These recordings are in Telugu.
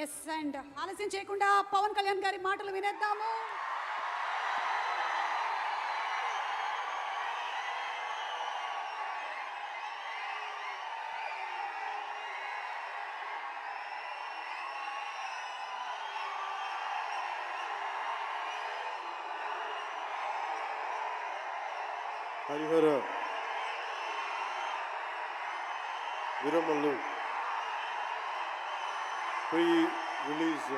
ఎస్ అండ్ ఆలస్యం చేయకుండా పవన్ కళ్యాణ్ గారి మాటలు వినేద్దాము. హరిహర వీరమల్లు ప్రీ రిలీజ్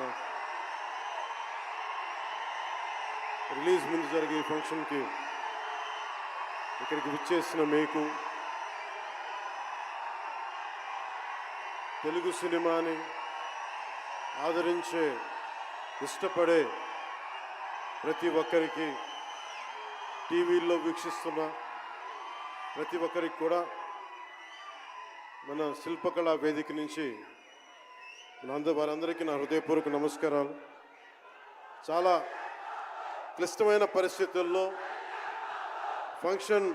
ముందు జరిగే ఫంక్షన్కి ఇక్కడికి విచ్చేసిన మీకు, తెలుగు సినిమాని ఆదరించే ఇష్టపడే ప్రతి ఒక్కరికి, టీవీల్లో వీక్షిస్తున్న ప్రతి ఒక్కరికి కూడా మన శిల్పకళా వేదిక నుంచి వారందరికీ నా హృదయపూర్వక నమస్కారాలు. చాలా క్లిష్టమైన పరిస్థితుల్లో ఫంక్షన్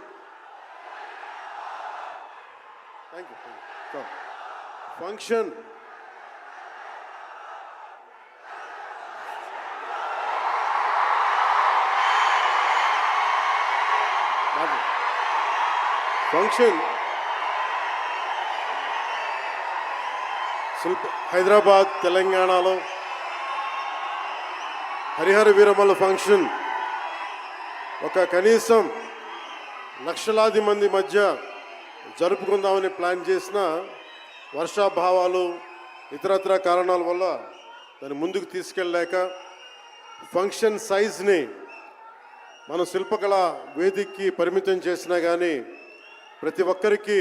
హైదరాబాద్ తెలంగాణలో హరిహర వీరమల్లు ఫంక్షన్ ఒక కనీసం లక్షలాది మంది మధ్య జరుపుకుందామని ప్లాన్ చేసిన వర్షాభావాలు ఇతరత్ర కారణాల వల్ల దాన్ని ముందుకు తీసుకెళ్ళలేక ఫంక్షన్ సైజ్ని మనం శిల్పకళ వేదికకి పరిమితం చేసినా కానీ ప్రతి ఒక్కరికి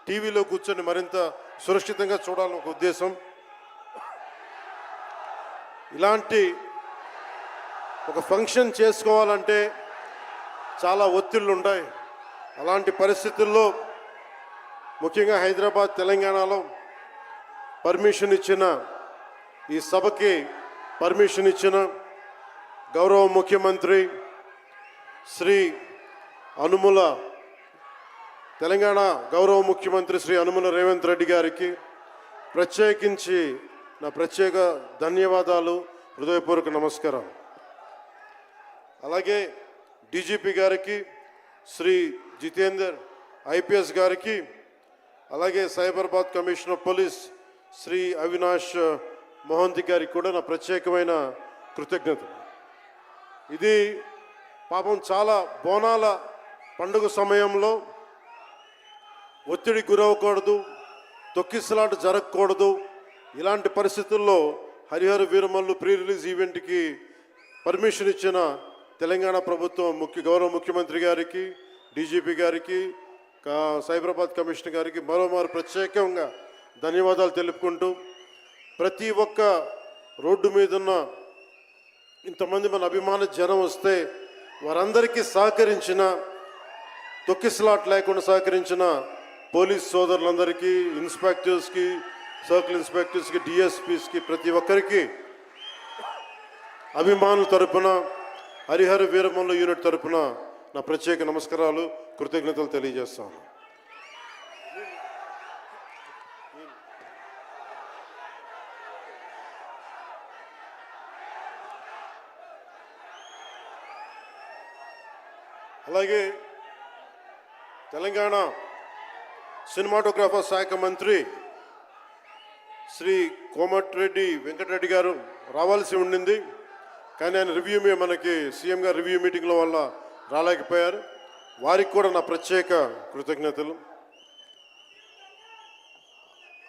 టీవీలో కూర్చొని మరింత సురక్షితంగా చూడాలని ఒక ఉద్దేశం. ఇలాంటి ఒక ఫంక్షన్ చేసుకోవాలంటే చాలా ఒత్తిళ్ళు ఉంటాయి. అలాంటి పరిస్థితుల్లో ముఖ్యంగా హైదరాబాద్ తెలంగాణలో పర్మిషన్ ఇచ్చిన, ఈ సభకి పర్మిషన్ ఇచ్చిన గౌరవ ముఖ్యమంత్రి శ్రీ అనుముల తెలంగాణ గౌరవ ముఖ్యమంత్రి శ్రీ అనుముల రేవంత్ రెడ్డి గారికి ప్రత్యేకించి నా ప్రత్యేక ధన్యవాదాలు, హృదయపూర్వక నమస్కారం. అలాగే డీజీపీ గారికి, శ్రీ జితేందర్ ఐపీఎస్ గారికి, అలాగే Cyberabad commissioner of police Shri Avinash Mohanty గారికి కూడా నా ప్రత్యేకమైన కృతజ్ఞతలు. ఇది పాపం చాలా బోనాల పండుగ సమయంలో ఒత్తిడి గురవకూడదు, తొక్కిసలాట జరగకూడదు. ఇలాంటి పరిస్థితుల్లో హరిహర వీరమల్లు ప్రీ రిలీజ్ ఈవెంట్కి పర్మిషన్ ఇచ్చిన తెలంగాణ ప్రభుత్వం గౌరవ ముఖ్యమంత్రి గారికి, డీజీపీ గారికి, సైబరాబాద్ కమిషనర్ గారికి మరోమారు ప్రత్యేకంగా ధన్యవాదాలు తెలుపుకుంటూ, ప్రతి ఒక్క రోడ్డు మీదున్న ఇంతమంది మన అభిమాన జనం వస్తే వారందరికీ సహకరించిన, తొక్కిసలాట లేకుండా సహకరించిన పోలీస్ సోదరులందరికీ, ఇన్స్పెక్టర్స్కి, సర్కిల్ ఇన్స్పెక్టర్స్కి, డిఎస్పీస్కి, ప్రతి ఒక్కరికి అభిమానుల తరపున, హరిహర వీరమల్లు యూనిట్ తరపున నా ప్రత్యేక నమస్కారాలు, కృతజ్ఞతలు తెలియజేస్తాను. అలాగే తెలంగాణ సినిమాటోగ్రాఫర్ శాఖ మంత్రి శ్రీ కోమటిరెడ్డి వెంకటరెడ్డి గారు రావాల్సి ఉండింది, కానీ ఆయన మనకి సీఎం గారు రివ్యూ మీటింగ్ల వల్ల రాలేకపోయారు. వారికి కూడా నా ప్రత్యేక కృతజ్ఞతలు.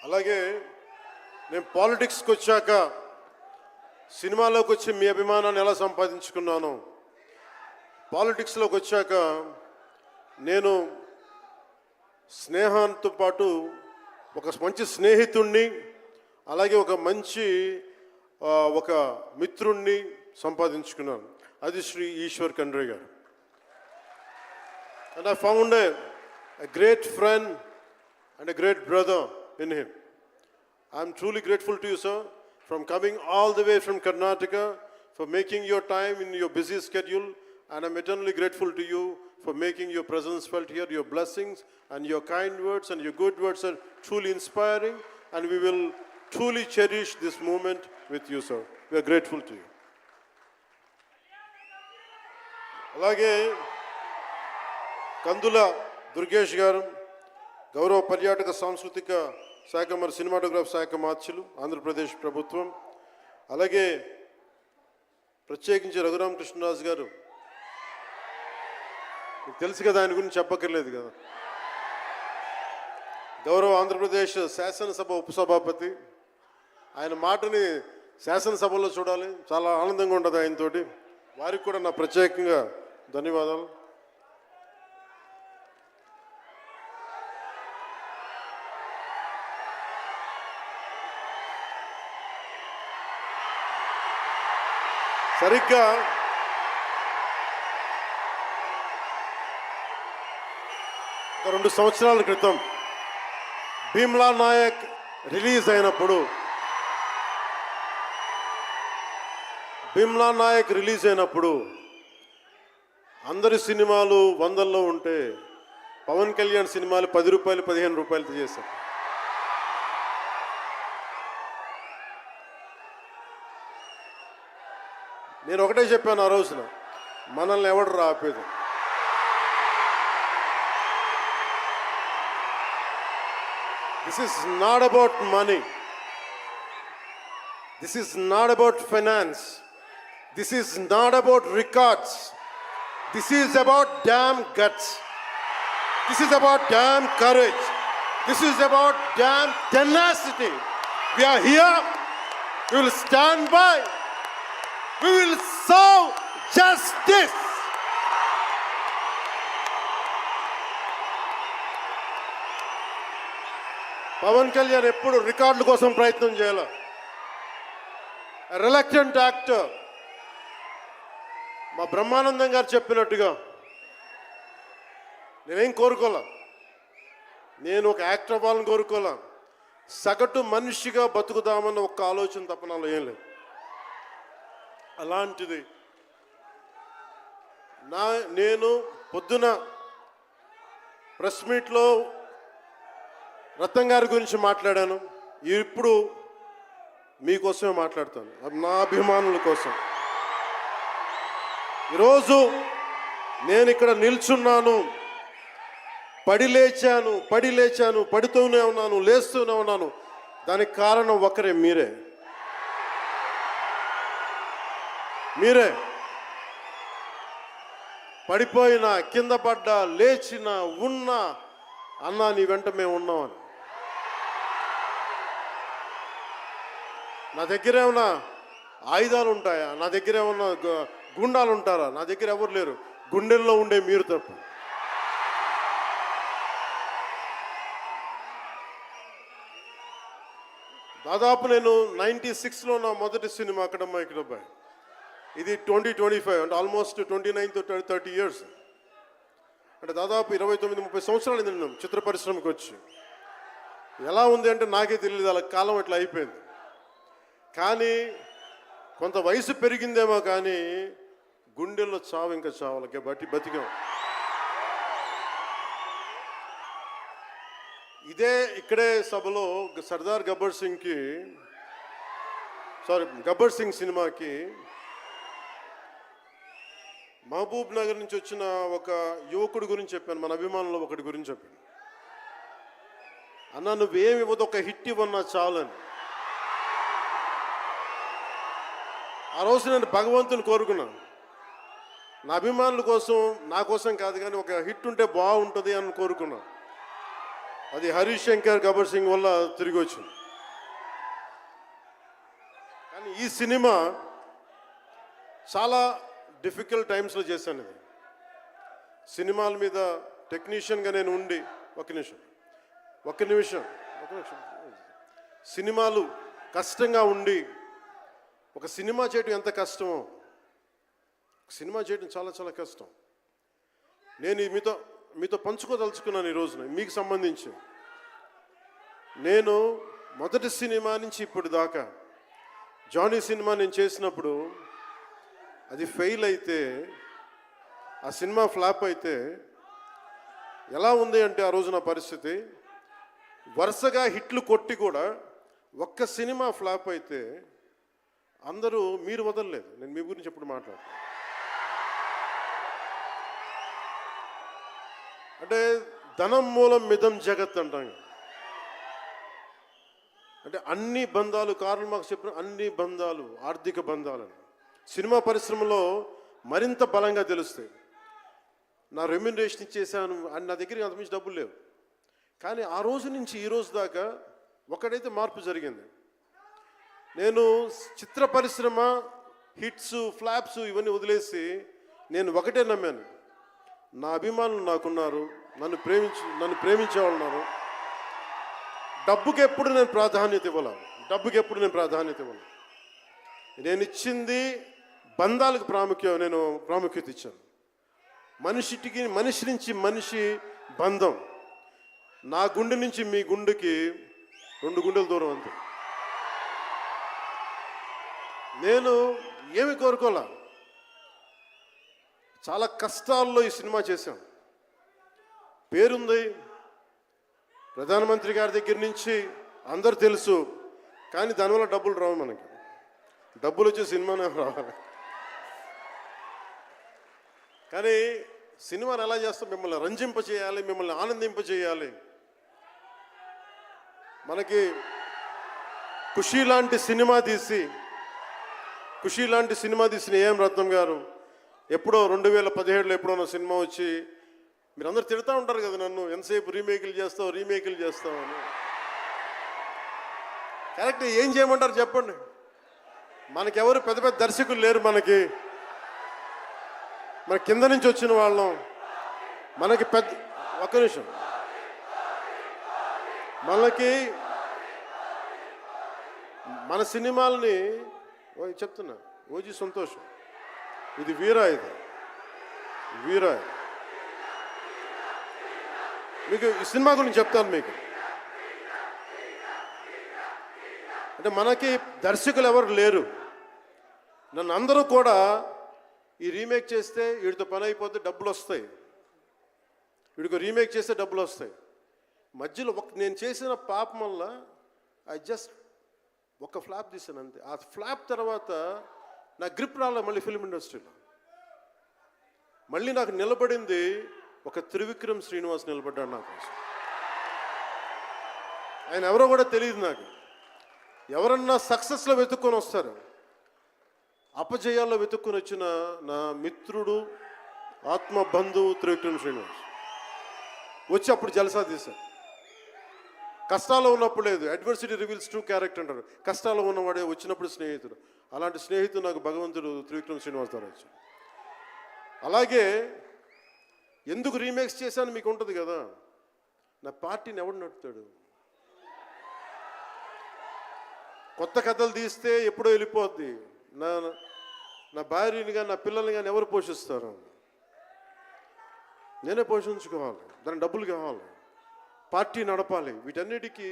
అలాగే నేను పాలిటిక్స్కి వచ్చాక, సినిమాలోకి వచ్చి మీ అభిమానాన్ని ఎలా సంపాదించుకున్నాను, పాలిటిక్స్లోకి వచ్చాక నేను స్నేహంతో పాటు ఒక మంచి స్నేహితుణ్ణి, అలాగే ఒక మంచి ఒక మిత్రుణ్ణి సంపాదించుకున్నాను. అది శ్రీ ఈశ్వర్ ఖండ్రే గారు. And I found a great friend and a great brother in him. I am truly grateful to you, sir, from coming all the way from Karnataka, for making your time in your busy schedule, and I'm eternally grateful to you for making your presence felt here. Your blessings and your kind words and your good words are truly inspiring, and we will truly cherish this moment with you, sir. We are grateful to you. అలాగే కందుల దుర్గేష్ గారు గౌరవ పర్యాటక సాంస్కృతిక శాఖ మరి సినిమాటోగ్రాఫ్ శాఖ మార్చులు ఆంధ్రప్రదేశ్ ప్రభుత్వం. అలాగే ప్రత్యేకించి రఘురామకృష్ణరాజు గారు, మీకు తెలుసు కదా, ఆయన గురించి చెప్పక్కర్లేదు కదా. గౌరవ ఆంధ్రప్రదేశ్ శాసనసభ ఉపసభాపతి. ఆయన మాటని శాసనసభలో చూడాలి, చాలా ఆనందంగా ఉంటుంది ఆయనతోటి. వారికి కూడా నా ప్రత్యేకంగా ధన్యవాదాలు. సరిగ్గా ఒక 2 సంవత్సరాల క్రితం భీమ్లా నాయక్ రిలీజ్ అయినప్పుడు అందరి సినిమాలు 100లో ఉంటే పవన్ కళ్యాణ్ సినిమాలు 10 రూపాయలు 15 రూపాయలతో చేశారు. నేను ఒకటే చెప్పాను ఆ రోజున, మనల్ని ఎవడు ఆపేది. This is not about money. This is not about finance. This is not about records. This is about damn guts. This is about damn courage. This is about damn tenacity. We are here. We will stand by. We will serve justice. Pawan Kalyan ఎప్పుడు రికార్డుల కోసం ప్రయత్నం చేయాలి. Reluctant actor. మా బ్రహ్మానందం గారు చెప్పినట్టుగా నేనేం కోరుకోలే, నేను ఒక యాక్టర్ అవ్వాలని కోరుకోలే, సగటు మనిషిగా బతుకుదామన్న ఒక్క ఆలోచన తప్ప నాలో ఏం లేదు. అలాంటిది నేను పొద్దున ప్రెస్ మీట్లో రత్నం గారి గురించి మాట్లాడాను. ఇప్పుడు మీకోసమే మాట్లాడతాను, నా అభిమానుల కోసం. ఈరోజు నేను ఇక్కడ నిల్చున్నాను, పడి లేచాను, పడుతూనే ఉన్నాను, లేస్తూనే ఉన్నాను. దానికి కారణం ఒకరే, మీరే. పడిపోయినా, కింద పడ్డా, లేచినా, ఉన్నా, అన్నా నీ వెంట మేము ఉన్నామని. నా దగ్గర ఏమన్నా ఆయుధాలు ఉంటాయా? నా దగ్గర ఏమన్నా గుండాలు ఉంటారా? నా దగ్గర ఎవరు లేరు, గుండెల్లో ఉండే మీరు తప్ప. దాదాపు నేను 96లో నా మొదటి సినిమా అక్కడమ్మ ఇక్కడబ్బాయి. ఇది 2025, అంటే ఆల్మోస్ట్ 29 to 30 years. అంటే దాదాపు 29-30 సంవత్సరాలు నేను చిత్ర పరిశ్రమకు వచ్చి. ఎలా ఉంది అంటే నాకే తెలియదు, అలా కాలం ఇట్లా అయిపోయింది. కానీ కొంత వయసు పెరిగిందేమో కానీ గుండెల్లో చావు ఇంకా చావాలి, బతికాం. ఇక్కడే సభలో సర్దార్ గబ్బర్ సింగ్ సినిమాకి మహబూబ్ నగర్ నుంచి వచ్చిన ఒక యువకుడి గురించి చెప్పాను, మన అభిమానులు ఒకటి గురించి చెప్పాను. అన్నా నువ్వేమి ఇవ్వదు, ఒక హిట్ ఇవ్వన్నా చాలని. ఆ రోజు నేను భగవంతుని కోరుకున్నాను, నా అభిమానుల కోసం, నా కోసం కాదు కానీ ఒక హిట్ ఉంటే బాగుంటుంది అని కోరుకున్నాను. అది హరీష్ శంకర్ గబ్బర్ సింగ్ వల్ల తిరిగి వచ్చింది. కానీ ఈ సినిమా చాలా డిఫికల్ట్ టైమ్స్లో చేశాను. ఇది సినిమాల మీద టెక్నీషియన్గా నేను ఉండి ఒక నిమిషం సినిమాలు కష్టంగా ఉండి, ఒక సినిమా చేయడం ఎంత కష్టమో, సినిమా చేయడం చాలా చాలా కష్టం. నేను మీతో పంచుకోదలుచుకున్నాను ఈ రోజున. మీకు సంబంధించి నేను మొదటి సినిమా నుంచి ఇప్పుడు దాకా జానీ సినిమా నేను చేసినప్పుడు అది ఫెయిల్ అయితే, ఆ సినిమా ఫ్లాప్ అయితే ఎలా ఉంది అంటే ఆ రోజు నా పరిస్థితి, వరుసగా హిట్లు కొట్టి కూడా ఒక్క సినిమా ఫ్లాప్ అయితే అందరూ మీరు వదలలేదు. నేను మీ గురించి ఎప్పుడు మాట్లాడతాను. అంటే ధనం మూలం మిదం జగత్ అంటాం కదా. అంటే అన్ని బంధాలు, కార్ల్ మార్క్స్ చెప్పిన అన్ని బంధాలు ఆర్థిక బంధాలని సినిమా పరిశ్రమలో మరింత బలంగా తెలుస్తాయి. నా రెమ్యునరేషన్ ఇచ్చేసాను అని నా దగ్గర అంతమించి డబ్బులు లేవు. కానీ ఆ రోజు నుంచి ఈ రోజు దాకా ఒకటైతే మార్పు జరిగింది. నేను చిత్ర పరిశ్రమ హిట్స్ ఫ్లాప్స్ ఇవన్నీ వదిలేసి నేను ఒకటే నమ్మాను, నా అభిమానులు నాకున్నారు, నన్ను ప్రేమించేవాళ్ళు ఉన్నారు. డబ్బుకి ఎప్పుడు నేను ప్రాధాన్యత ఇవ్వను. నేను ఇచ్చింది బంధాలకు ప్రాముఖ్యత ఇచ్చాను. మనిషి నుంచి మనిషి బంధం. నా గుండె నుంచి మీ గుండెకి 2 గుండెల దూరం అంతే. నేను ఏమి కోరుకోలే, చాలా కష్టాల్లో ఈ సినిమా చేశాం. పేరుంది, ప్రధానమంత్రి గారి దగ్గర నుంచి అందరు తెలుసు. కానీ దానివల్ల డబ్బులు రావు. మనకి డబ్బులు వచ్చే సినిమానే రావాలి. కానీ సినిమాని ఎలా చేస్తాం? మిమ్మల్ని రంజింపచేయాలి, మిమ్మల్ని ఆనందింపచేయాలి. మనకి ఖుషీ లాంటి సినిమా తీసిన ఏఎం రత్నం గారు ఎప్పుడో 2017లో ఎప్పుడో సినిమా వచ్చి మీరందరూ తిడతా ఉంటారు కదా నన్ను, ఎంతసేపు రీమేకులు చేస్తావు అని. కరెక్ట్, ఏం చేయమంటారు చెప్పండి? మనకెవరు పెద్ద పెద్ద దర్శకులు లేరు. మన కింద నుంచి వచ్చిన వాళ్ళం. మనకి ఒక్క నిమిషం, మన సినిమాలని చెప్తున్నా, ఓజీ సంతోషం, ఇది వీరా మీకు ఈ సినిమా గురించి చెప్తాను మీకు. అంటే మనకి దర్శకులు ఎవరు లేరు. నన్ను అందరూ కూడా ఈ రీమేక్ చేస్తే వీడితో పని అయిపోతే డబ్బులు వస్తాయి, వీడికి రీమేక్ చేస్తే డబ్బులు వస్తాయి. మధ్యలో నేను చేసిన పాపం వల్ల ఒక ఫ్లాప్ తీసాను అంతే. ఆ ఫ్లాప్ తర్వాత నా గ్రిప్ రాలే మళ్ళీ ఫిల్మ్ ఇండస్ట్రీలో. మళ్ళీ నాకు నిలబడింది ఒక త్రివిక్రమ్ శ్రీనివాస్ నిలబడ్డాడు నా కోసం. ఆయన ఎవరో కూడా తెలియదు నాకు. ఎవరన్నా సక్సెస్లో వెతుక్కొని వస్తారు, అపజయాల్లో వెతుక్కొని వచ్చిన నా మిత్రుడు, ఆత్మ బంధువు త్రివిక్రమ్ శ్రీనివాస్ వచ్చి అప్పుడు జలసా తీశారు. కష్టాల్లో ఉన్నప్పుడు లేదు, అడ్వర్సిటీ రివీల్స్ ట్రూ క్యారెక్టర్ అంటారు. కష్టాల్లో ఉన్నవాడే వచ్చినప్పుడు స్నేహితుడు. అలాంటి స్నేహితుడు నాకు భగవంతుడు త్రివిక్రమ్ శ్రీనివాస్ ద్వారా వచ్చాడు. అలాగే ఎందుకు రీమేక్స్ చేశాను మీకు ఉంటుంది కదా. నా పార్టీని ఎవడు నడుపుతాడు? కొత్త కథలు తీస్తే ఎప్పుడో వెళ్ళిపోద్ది. నా భార్యని కానీ నా పిల్లల్ని కానీ ఎవరు పోషిస్తారు? నేనే పోషించుకోవాలి, దానికి డబ్బులు కావాలి, పార్టీ నడపాలి. వీటన్నిటికీ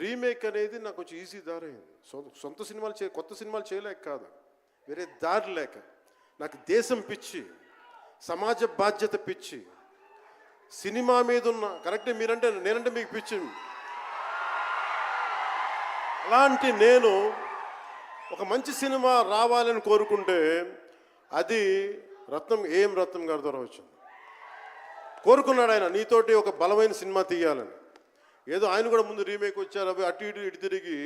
రీమేక్ అనేది నాకు కొంచెం ఈజీ దారి అయింది. సొంత సినిమాలు కొత్త సినిమాలు చేయలేక కాదు, వేరే దారి లేక. నాకు దేశం పిచ్చి, సమాజ బాధ్యత పిచ్చి, సినిమా మీద ఉన్న కరెక్టే. నేనంటే మీకు పిచ్చి. అలాంటి నేను ఒక మంచి సినిమా రావాలని కోరుకుంటే అది ఏఎం రత్నం గారి ద్వారా వచ్చింది. కోరుకున్నాడు ఆయన, నీతోటి ఒక బలమైన సినిమా తీయాలని. ఏదో ఆయన కూడా ముందు రీమేక్ వచ్చారు, అవి అటు ఇటు తిరిగి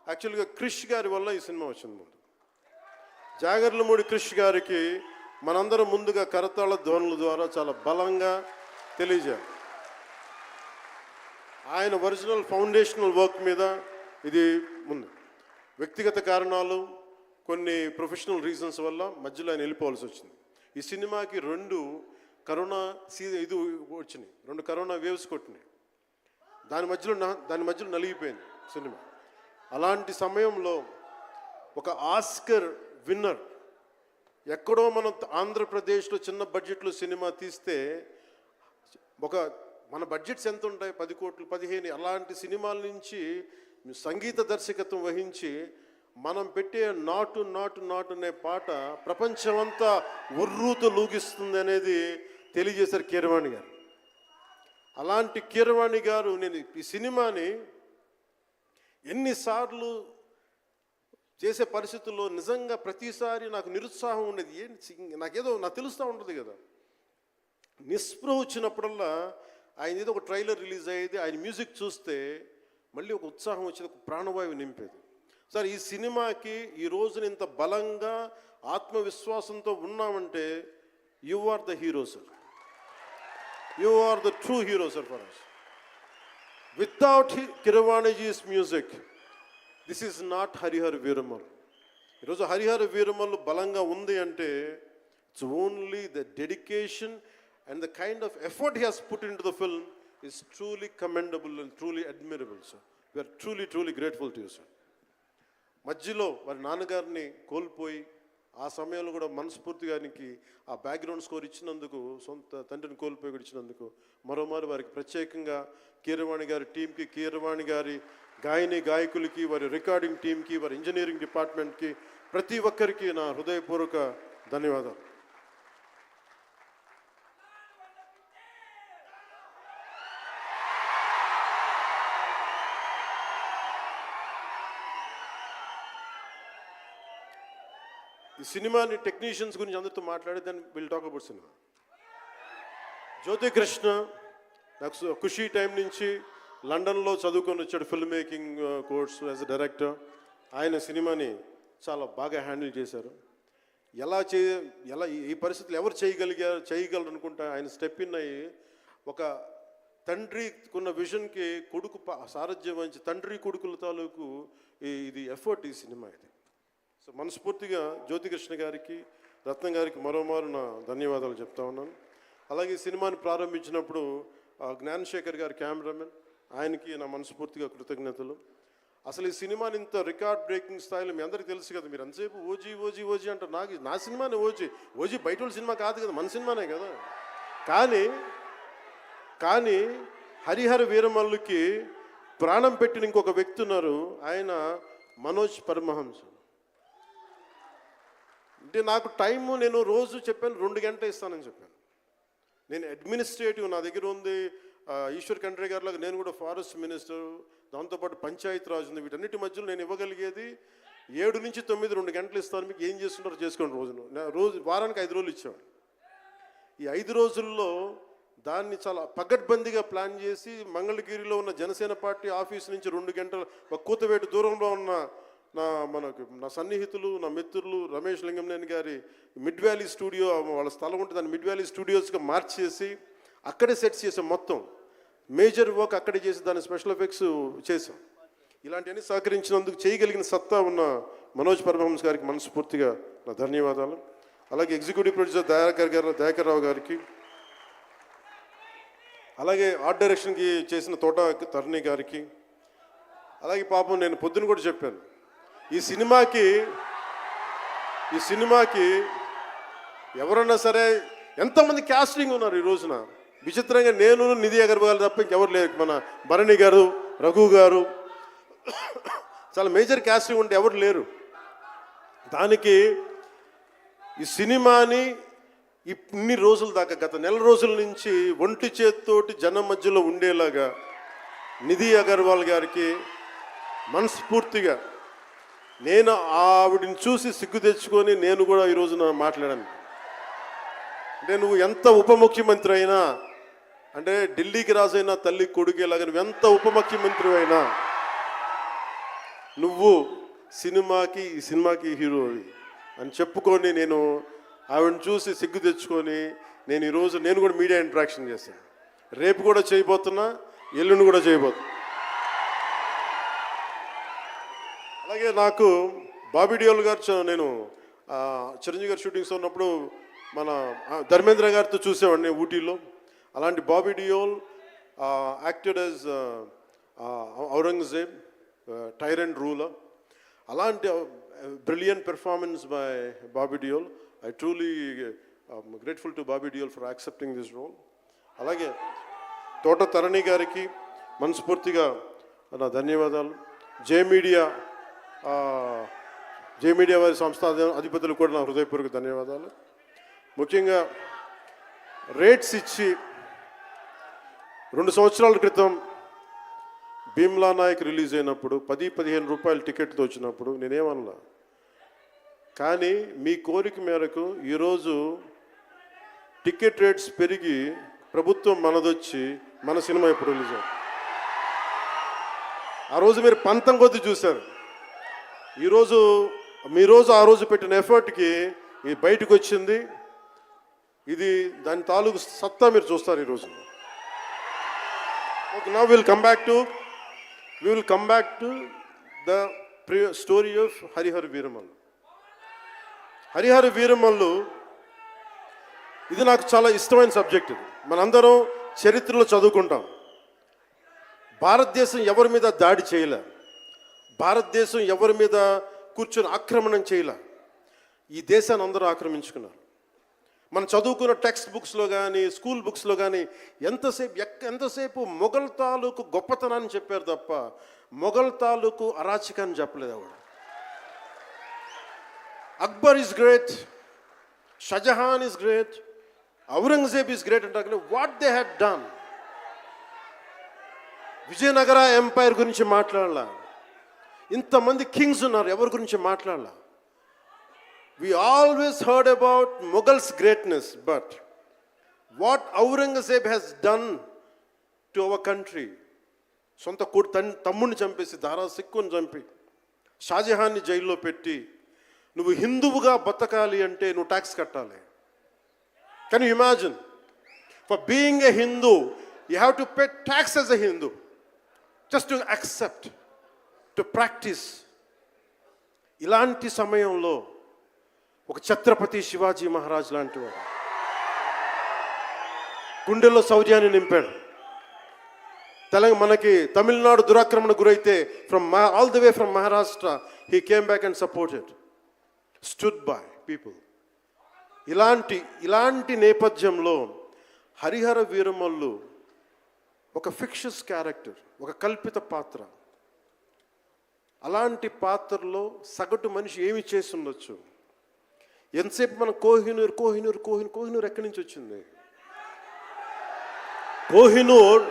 యాక్చువల్గా క్రిష్ గారి వల్ల ఈ సినిమా వచ్చింది. ముందు జాగర్లమూడి క్రిష్ గారికి మనందరం ముందుగా కరతాళ ధ్వనుల ద్వారా చాలా బలంగా తెలియజేయాలి. ఆయన ఒరిజినల్ ఫౌండేషనల్ వర్క్ మీద ఇది ముందు. వ్యక్తిగత కారణాలు, కొన్ని ప్రొఫెషనల్ రీజన్స్ వల్ల మధ్యలో ఆయన వెళ్ళిపోవాల్సి వచ్చింది. ఈ సినిమాకి 2 కరోనా వచ్చినాయి, 2 కరోనా వేవ్స్ కొట్టినాయి. దాని మధ్యలో నలిగిపోయింది సినిమా. అలాంటి సమయంలో ఒక ఆస్కర్ విన్నర్ ఎక్కడో మనం ఆంధ్రప్రదేశ్లో చిన్న బడ్జెట్లో సినిమా తీస్తే మన బడ్జెట్స్ ఎంత ఉంటాయి? 10 కోట్లు 15. అలాంటి సినిమాల నుంచి సంగీత దర్శకత్వం వహించి మనం పెట్టే నాటు నాటు నాటు అనే పాట ప్రపంచమంతా ఉర్రూతో లూగిస్తుంది అనేది తెలియజేశారు కీరవాణి గారు. అలాంటి కీరవాణి గారు నేను ఈ సినిమాని ఎన్నిసార్లు చేసే పరిస్థితుల్లో నిజంగా ప్రతిసారి నాకు నిరుత్సాహం ఉండేది. నాకేదో నాకు తెలుస్తూ ఉంటుంది కదా, నిస్పృహ వచ్చినప్పుడల్లా ఆయన ఏదో ఒక ట్రైలర్ రిలీజ్ అయ్యేది, ఆయన మ్యూజిక్ చూస్తే మళ్ళీ ఒక ఉత్సాహం వచ్చేది, ఒక ప్రాణవాయువు నింపేది. సార్, ఈ సినిమాకి ఈ రోజున ఇంత బలంగా ఆత్మవిశ్వాసంతో ఉన్నామంటే you are the hero sir. You are the true hero sir for us. Without కీరవాణిజీస్ music this is not Harihara Veeramallu. ఈరోజు హరిహర వీరమల్ బలంగా ఉంది అంటే it's only the dedication and the kind of effort he has put in to the film is truly commendable and truly admirable sir. We are truly grateful to you sir. మధ్యలో వారి నాన్నగారిని కోల్పోయి ఆ సమయంలో కూడా మనస్ఫూర్తిగా ఆయనకి ఆ బ్యాక్గ్రౌండ్ స్కోర్ ఇచ్చినందుకు, సొంత తండ్రిని కోల్పోయి కూడా ఇచ్చినందుకు మరోమారు వారికి ప్రత్యేకంగా కీరవాణి గారి టీంకి, కీరవాణి గారి గాయకులకి, వారి రికార్డింగ్ టీంకి, వారి ఇంజనీరింగ్ డిపార్ట్మెంట్కి, ప్రతి ఒక్కరికి నా హృదయపూర్వక ధన్యవాదాలు. ఈ సినిమాని టెక్నీషియన్స్ గురించి అందరితో మాట్లాడి then will talk about cinema. Jyothi Krishna నాకు ఖుషీ టైం నుంచి లండన్లో చదువుకొని వచ్చాడు, film making course as a director. ఆయన సినిమాని చాలా బాగా హ్యాండిల్ చేశారు. ఎలా ఈ పరిస్థితులు ఎవరు చేయగలరు అనుకుంటా ఆయన స్టెప్ ఇన్ అయ్యి ఒక తండ్రికున్న విజన్కి కొడుకు సారథ్యం వహించి తండ్రి కొడుకుల తాలూకు ఇది ఎఫర్ట్ ఈ సినిమా ఇది. సో మనస్ఫూర్తిగా జ్యోతికృష్ణ గారికి, రత్నం గారికి మరోమారు నా ధన్యవాదాలు చెప్తా ఉన్నాను. అలాగే ఈ సినిమాని ప్రారంభించినప్పుడు జ్ఞానశేఖర్ గారి కెమెరామెన్, ఆయనకి నా మనస్ఫూర్తిగా కృతజ్ఞతలు. అసలు ఈ సినిమాని ఇంత రికార్డ్ బ్రేకింగ్ స్థాయిలో మీ అందరికీ తెలుసు కదా, మీరు అంతసేపు ఓజీ అంటారు. నా సినిమానే ఓజీ బయట వాళ్ళ సినిమా కాదు కదా, మన సినిమానే కదా. కానీ హరిహర వీరమల్లుకి ప్రాణం పెట్టిన ఇంకొక వ్యక్తి ఉన్నారు, ఆయన మనోజ్ పరమహంస. అంటే నాకు టైము, నేను రోజు చెప్పాను 2 గంటలు ఇస్తానని చెప్పాను. నేను అడ్మినిస్ట్రేటివ్ నా దగ్గర ఉంది, ఈశ్వర్ ఖండ్రే గారి లాగా నేను కూడా ఫారెస్ట్ మినిస్టర్, దాంతోపాటు పంచాయతీ రాజు ఉంది. వీటన్నిటి మధ్యలో నేను ఇవ్వగలిగేది 7 నుంచి 9 2 గంటలు ఇస్తాను. మీకు ఏం చేస్తున్నారో చేసుకోండి. వారానికి 5 రోజులు ఇచ్చాను. ఈ 5 రోజుల్లో దాన్ని చాలా పగడ్బందీగా ప్లాన్ చేసి మంగళగిరిలో ఉన్న జనసేన పార్టీ ఆఫీస్ నుంచి 2 గంటల ఒక కూతవేటు దూరంలో ఉన్న నా సన్నిహితులు, నా మిత్రులు రమేష్ లింగంనేని గారి మిడ్ వ్యాలీ స్టూడియో, వాళ్ళ స్థలం ఉంటే దాన్ని మిడ్ వ్యాలీ స్టూడియోస్గా మార్చేసి అక్కడే సెట్స్ చేసాం. మొత్తం మేజర్ వర్క్ అక్కడే చేసి దాని స్పెషల్ ఎఫెక్ట్స్ చేసాం. ఇలాంటివన్నీ సహకరించినందుకు, చేయగలిగిన సత్తా ఉన్న మనోజ్ పరమహంస గారికి మనస్ఫూర్తిగా నా ధన్యవాదాలు. అలాగే ఎగ్జిక్యూటివ్ ప్రొడ్యూసర్ దయాకర్ రావు గారికి, అలాగే ఆర్ట్ డైరెక్షన్కి చేసిన తోట తరుణి గారికి, అలాగే పాపం నేను పొద్దున కూడా చెప్పాను, ఈ సినిమాకి ఎవరన్నా సరే ఎంతమంది క్యాస్టింగ్ ఉన్నారు ఈ రోజున. విచిత్రంగా నేను, నిధి అగర్వాల్ తప్ప ఇంకెవరు లేరు. మన భరణి గారు, రఘు గారు, చాలా మేజర్ క్యాస్టింగ్ ఉంటే ఎవరు లేరు. దానికి ఈ సినిమాని ఇన్ని రోజుల దాకా, గత నెల రోజుల నుంచి ఒంటి చేత్తోటి జనం మధ్యలో ఉండేలాగా నిధి అగర్వాల్ గారికి మనస్ఫూర్తిగా, నేను ఆవిడని చూసి సిగ్గు తెచ్చుకొని నేను కూడా ఈ రోజున మాట్లాడాను. అంటే నువ్వు ఎంత ఉప ముఖ్యమంత్రి అయినా, అంటే ఢిల్లీకి రాజైనా తల్లి కొడుకేలాగా నువ్వు ఎంత ఉప ముఖ్యమంత్రి అయినా, నువ్వు ఈ సినిమాకి హీరో అని చెప్పుకొని నేను ఆవిడని చూసి సిగ్గు తెచ్చుకొని నేను కూడా మీడియా ఇంటరాక్షన్ చేశాను. రేపు కూడా చేయబోతున్నా, ఎల్లుండి కూడా చేయబోతున్నా. అలాగే నాకు బాబీ డియోల్ గారు, నేను చిరంజీవి గారు షూటింగ్స్ ఉన్నప్పుడు మన ధర్మేంద్ర గారితో చూసేవాడిని ఊటీలో. అలాంటి Bobby Deol acted as Aurangzeb, tyrant ruler. అలాంటి brilliant performance by Bobby Deol. I truly grateful to Bobby Deol for accepting this role. అలాగే తోట తరణి గారికి మనస్ఫూర్తిగా నా ధన్యవాదాలు. జే మీడియా వారి సంస్థ అధిపతులకు కూడా నా హృదయపూర్వక ధన్యవాదాలు. ముఖ్యంగా రేట్స్ ఇచ్చి 2 సంవత్సరాల క్రితం భీమ్లా నాయక్ రిలీజ్ అయినప్పుడు 10-15 రూపాయల టికెట్తో వచ్చినప్పుడు నేనేమన్నా. కానీ మీ కోరిక మేరకు ఈరోజు టికెట్ రేట్స్ పెరిగి ప్రభుత్వం మనదొచ్చి మన సినిమా ఇప్పుడు రిలీజ్ అయింది. ఆ రోజు మీరు పంతం కొద్ది చూశారు. ఈరోజు ఆ రోజు పెట్టిన ఎఫర్ట్కి ఇది బయటకు వచ్చింది. ఇది దాని తాలూకు సత్తా మీరు చూస్తారు ఈరోజు. Okay, now will come back to the story of Harihara Veeramallu. Harihara Veeramallu ఇది నాకు చాలా ఇష్టమైన సబ్జెక్ట్. ఇది మనందరం చరిత్రలో చదువుకుంటాం. భారతదేశం ఎవరి మీద దాడి చేయలే, భారతదేశం ఎవరి మీద కూర్చొని ఆక్రమణం చేయలే. ఈ దేశాన్ని అందరూ ఆక్రమించుకున్నారు. మనం చదువుకున్న టెక్స్ట్ బుక్స్లో కానీ స్కూల్ బుక్స్లో కానీ ఎంతసేపు మొఘల్ తాలూకు గొప్పతనాన్ని చెప్పారు తప్ప మొఘల్ తాలూకు అరాచకాన్ని చెప్పలేదు ఎవరు. Akbar is great, Shah Jahan is great, Aurangzeb is great అంటారు. కానీ what they had done, Vijayanagara empire గురించి మాట్లాడాల. ఇంతమంది కింగ్స్ ఉన్నారు, ఎవరి గురించి మాట్లాడాల. We always heard about Mughals' greatness, but what Aurangzeb has done to our country, సొంత తమ్ముడిని చంపేసి దారా సిక్కుని చంపి షాజహాన్ని జైల్లో పెట్టి నువ్వు హిందువుగా బతకాలి అంటే నువ్వు ట్యాక్స్ కట్టాలి. Can you imagine? For being a Hindu you have to pay tax as a Hindu, just to accept, to practice. ఇలాంటి సమయంలో ఒక ఛత్రపతి శివాజీ మహారాజ్ లాంటి వాడు గుండెల్లో శౌర్యాన్ని నింపాడు. మనకి తమిళనాడు దురాక్రమణ గురైతే all the way from Maharashtra he came back and supported, stood by people. ఇలాంటి నేపథ్యంలో హరిహర వీరమల్లు ఒక ఫిక్షస్ క్యారెక్టర్, ఒక కల్పిత పాత్ర. అలాంటి పాత్రలో సగటు మనిషి ఏమి చేసి ఉండొచ్చు? ఎంతసేపు మనం కోహినూర్ ఎక్కడి నుంచి వచ్చింది? కోహినూర్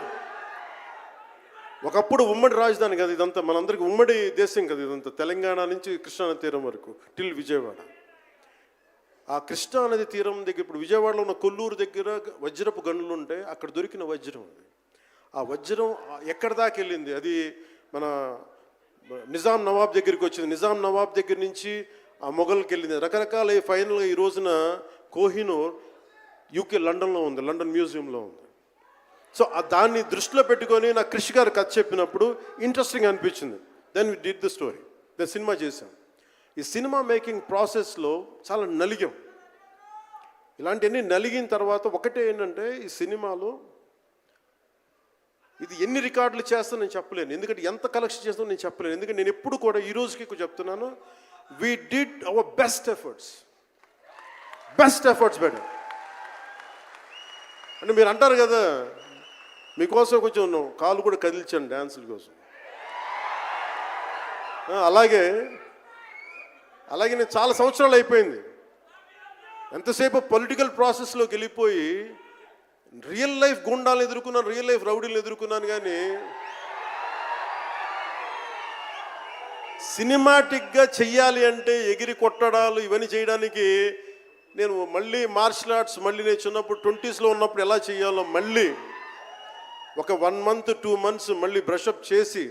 ఒకప్పుడు ఉమ్మడి రాజధాని కదా ఇదంతా, మనందరికీ ఉమ్మడి దేశం కదా ఇదంతా, తెలంగాణ నుంచి కృష్ణానది తీరం వరకు టిల్ విజయవాడ. ఆ కృష్ణానది తీరం దగ్గర ఇప్పుడు విజయవాడలో ఉన్న కొల్లూరు దగ్గర వజ్రపు గనులు ఉంటాయి, అక్కడ దొరికిన వజ్రం అది. ఆ వజ్రం ఎక్కడి దాకా వెళ్ళింది? అది మన నిజాం నవాబ్ దగ్గరికి వచ్చింది. నిజాం నవాబ్ దగ్గర నుంచి ఆ మొఘల్కి వెళ్ళింది. రకరకాల ఫైనల్గా ఈ రోజున కోహినూర్ యూకే లండన్లో ఉంది, లండన్ మ్యూజియంలో ఉంది. సో దాన్ని దృష్టిలో పెట్టుకొని నాకు కృషి గారు కథ చెప్పినప్పుడు ఇంట్రెస్టింగ్ అనిపించింది. Then we did the story, then cinema చేశాం. ఈ సినిమా మేకింగ్ ప్రాసెస్లో చాలా నలిగాం. ఇలాంటివన్నీ నలిగిన తర్వాత ఒకటే ఏంటంటే ఈ సినిమాలో ఇది ఎన్ని రికార్డులు చేస్తా నేను చెప్పలేను, ఎందుకంటే ఎంత కలెక్షన్ చేస్తానో నేను చెప్పలేను. ఎందుకంటే నేను ఎప్పుడు కూడా ఈ రోజుకి చెప్తున్నాను, we did our best efforts better. అంటే మీరు అంటారు కదా, మీకోసం కొంచెం కాలు కూడా కదిల్చాను డ్యాన్సుల కోసం. అలాగే నేను చాలా సంవత్సరాలు అయిపోయింది. ఎంతసేపు పొలిటికల్ ప్రాసెస్లోకి వెళ్ళిపోయి రియల్ లైఫ్ గుండాలను ఎదుర్కొన్నాను, రియల్ లైఫ్ రౌడీలను ఎదుర్కొన్నాను. కానీ సినిమాటిక్గా చెయ్యాలి అంటే ఎగిరి కొట్టడాలు ఇవన్నీ చేయడానికి నేను మళ్ళీ మార్షల్ ఆర్ట్స్ నేను చిన్నప్పుడు 20s ఉన్నప్పుడు ఎలా చేయాలో మళ్ళీ ఒక 1 month 2 months మళ్ళీ బ్రషప్ చేసి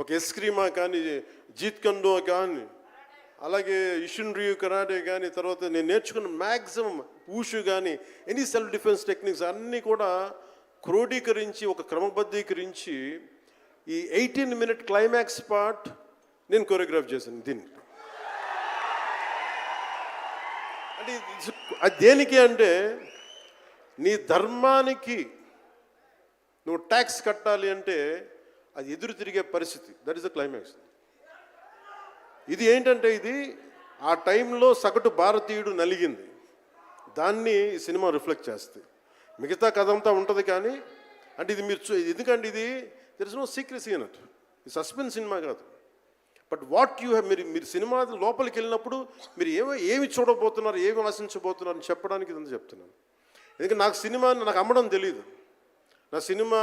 ఒక ఎస్క్రీమా కానీ, జీత్ కండో కానీ, అలాగే ఇషున్ రియు కరాటే కానీ, తర్వాత నేను నేర్చుకున్న మ్యాక్సిమం ఊషు కానీ, ఎనీ సెల్ఫ్ డిఫెన్స్ టెక్నిక్స్ అన్నీ కూడా క్రోడీకరించి ఒక క్రమబద్ధీకరించి ఈ 18-minute క్లైమాక్స్ పార్ట్ నేను కొరియోగ్రాఫ్ చేశాను. దీన్ని అంటే అది దేనికి అంటే నీ ధర్మానికి నువ్వు ట్యాక్స్ కట్టాలి అంటే అది ఎదురు తిరిగే పరిస్థితి. That is the climax. ఇది ఏంటంటే ఇది ఆ టైంలో సగటు భారతీయుడు నలిగింది, దాన్ని ఈ సినిమా రిఫ్లెక్ట్ చేస్తుంది. మిగతా కథ అంతా ఉంటుంది కానీ అంటే ఇది మీరు ఎందుకంటే ఇది దెర్ ఇస్ నో సీక్రెసీ అన్నట్, ఇది సస్పెన్స్ సినిమా కాదు. బట్ వాట్ యూ హ్యావ్, మీరు సినిమా లోపలికి వెళ్ళినప్పుడు మీరు ఏమి చూడబోతున్నారు, ఏమి ఆశించబోతున్నారు అని చెప్పడానికి ఇదంతా చెప్తున్నాను. ఎందుకంటే నాకు అమ్మడం తెలియదు. నా సినిమా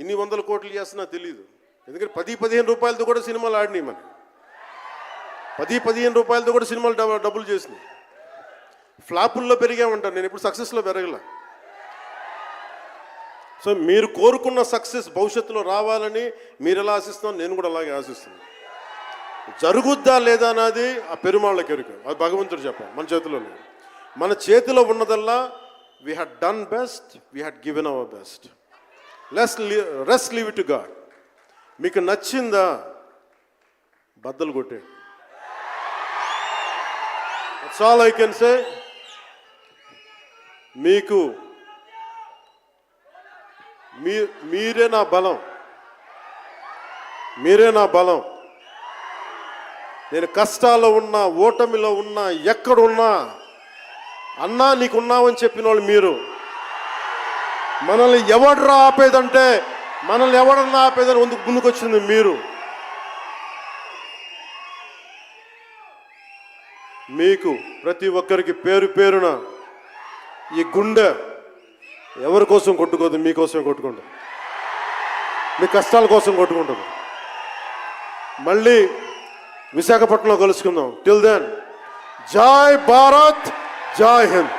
ఇన్ని 100 కోట్లు చేస్తున్నా తెలియదు. ఎందుకంటే 10-15 రూపాయలతో కూడా సినిమాలు ఆడినాయి మనకి. 10-15 రూపాయలతో కూడా సినిమాలు డబ్బులు చేసినాయి. ఫ్లాపుల్లో పెరిగామంటాను, నేను ఇప్పుడు సక్సెస్లో పెరగల. సో మీరు కోరుకున్న సక్సెస్ భవిష్యత్తులో రావాలని మీరు ఎలా ఆశిస్తున్నాను, నేను కూడా అలాగే ఆశిస్తున్నాను. జరుగుద్దా లేదా అన్నది ఆ పెరుమాళ్ళకి ఎరుక, అది భగవంతుడు చెప్పాలి, మన చేతిలో లేదు. మన చేతిలో ఉన్నదల్లా we had done best, we had given our best. Rest leave it to god. మీకు నచ్చిందా బద్దలు కొట్టేయండి. That's all I can say. మీకు మీరే నా బలం, మీరే నా బలం. నేను కష్టాల్లో ఉన్నా, ఓటమిలో ఉన్నా, ఎక్కడున్నా అన్నా నీకున్నావని చెప్పిన వాళ్ళు మీరు. మనల్ని ఎవడరా ఆపేదంటే, మనల్ని ఎవడన్నా ఆపేదని ముందుకొచ్చింది మీరు. మీకు ప్రతి ఒక్కరికి పేరు పేరున ఈ గుండె ఎవరి కోసం కొట్టుకోదు, మీకోసమే కొట్టుకుంటుంది, మీ కష్టాల కోసం కొట్టుకుంటుంది. మళ్ళీ విశాఖపట్నంలో కలుసుకుందాం. టిల్ దెన్, జై భారత్, జై హింద్.